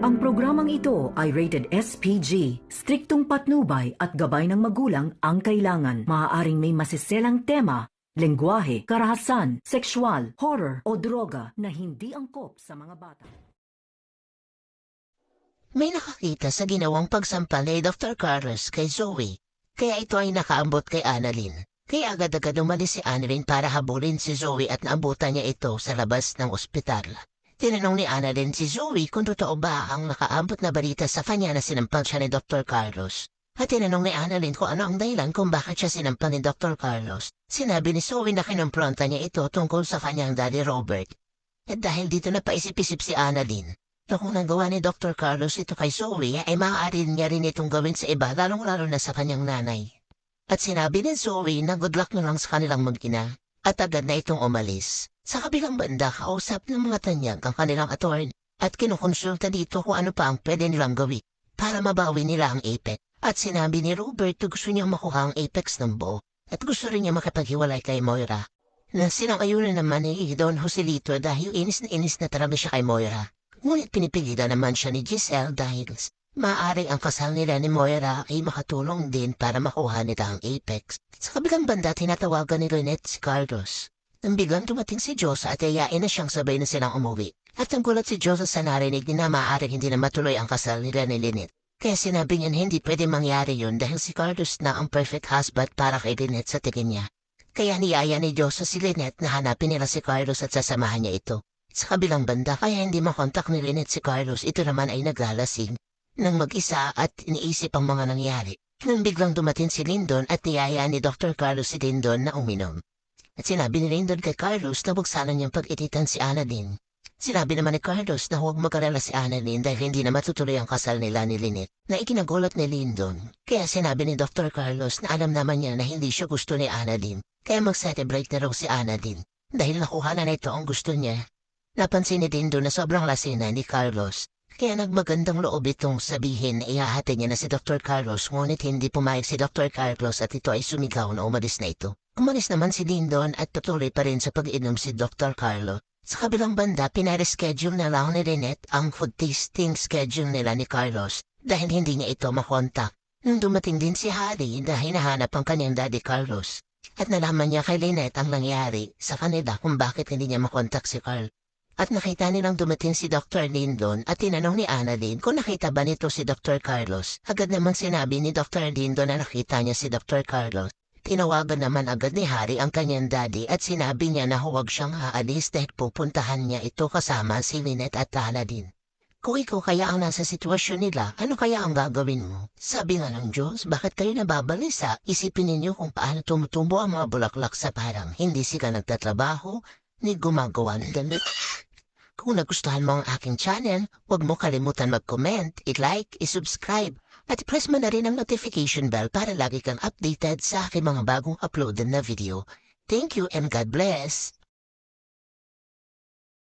Ang programang ito ay rated SPG. Striktong patnubay at gabay ng magulang ang kailangan. Maaaring may masiselang tema, lengguwahe, karahasan, sexual, horror o droga na hindi angkop sa mga bata. May nakakita sa ginawang pagsampal ni Dr. Carlos kay Zoe, kaya ito ay nakaambot kay Annalyn. Kaya agad-agad umalis si Annalyn para habulin si Zoe at naabutan niya ito sa labas ng ospital. Tinanong ni Annalyn si Zoe kung totoo ba ang nakaambot na balita sa kanya na sinampal siya ni Dr. Carlos. At tinanong ni Annalyn kung ano ang dahilan kung bakit siya sinampal ni Dr. Carlos. Sinabi ni Zoe na kinumpronta niya ito tungkol sa kanyang daddy Robert. At dahil dito napaisip-isip si Annalyn, na kung nagawa ni Dr. Carlos ito kay Zoe ay maaari niya rin itong gawin sa iba lalong-lalo na sa kanyang nanay. At sinabi ni Zoe na good luck na lang sa kanilang mag-ina at agad na itong umalis. Sa kabilang banda kausap ng mga tanyag ang kanilang attorney at kinukonsulta dito kung ano pa ang pwede nilang gawin para mabawi nila ang Apex. At sinabi ni Robert na gusto niyang makuha ang Apex ng buo at gusto rin niya makipaghiwalay kay Moira. Na sinang-ayunan naman ni Don Joselito dahil inis na talaga siya kay Moira. Ngunit pinipigilan naman siya ni Giselle dahil maaari ang kasal nila ni Moira ay makatulong din para makuha nila ang Apex. Sa kabilang banda tinatawagan ni Lynette si Carlos. Nang biglang dumating si Josa at ayain na siyang sabay na silang umuwi. At ang gulat si Josa sa narinig na maaari hindi na matuloy ang kasal nila ni Lynette. Kaya sinabi niya hindi pwede mangyari yun dahil si Carlos na ang perfect husband para kay Lynette sa tingin niya. Kaya niyaya ni Josa si Lynette na hanapin nila si Carlos at sasamahan niya ito. Sa kabilang banda kaya hindi makontak ni Lynette si Carlos, ito naman ay naglalasing nang mag-isa at iniisip ang mga nangyari. Nang biglang dumating si Lyndon at niyaya ni Dr. Carlos si Lyndon na uminom. At sinabi ni Lyndon kay Carlos na buksanan niyang pag-ititan si Annalyn. Sinabi naman ni Carlos na huwag mag-alala si Annalyn dahil hindi na matutuloy ang kasal nila ni Lynette na ikinagulat ni Lyndon. Kaya sinabi ni Dr. Carlos na alam naman niya na hindi siya gusto ni Annalyn kaya mag-celebrate na raw si Annalyn dahil nakuha na ito ang gusto niya. Napansin ni Lyndon na sobrang lasina ni Carlos, kaya nagmagandang loob itong sabihin na ihahati niya na si Dr. Carlos ngunit hindi pumayag si Dr. Carlos at ito ay sumigaw na umalis na ito. Umalis naman si Lyndon at tutuloy pa rin sa pag-inom si Dr. Carlos. Sa kabilang banda, pinareschedule na lang ni Lynette ang food tasting schedule nila ni Carlos dahil hindi niya ito makontak. Nung dumating din si Harry dahil nahanap ang kanyang daddy Carlos. At nalaman niya kay Lynette ang nangyari sa kanila kung bakit hindi niya makontak si Carl. At nakita nilang dumating si Dr. Lyndon at tinanong ni Annalyn kung nakita ba nito si Dr. Carlos. Agad naman sinabi ni Dr. Lyndon na nakita niya si Dr. Carlos. Tinawagan naman agad ni Harry ang kanyang daddy at sinabi niya na huwag siyang aalis dahil pupuntahan niya ito kasama si Lynette at Annalyn. Kung ikaw kaya ang nasa sitwasyon nila, ano kaya ang gagawin mo? Sabi nga ng Diyos, bakit kayo nababalisa? Isipin ninyo kung paano tumutubo ang mga bulaklak sa parang hindi sila nagtatrabaho ni gumagawa ng damit. Kung nagustuhan mo ang aking channel, huwag mo kalimutan mag-comment, i-like, i-subscribe, at press mo na rin ang notification bell para lagi kang updated sa aking mga bagong uploaded na video. Thank you and God bless!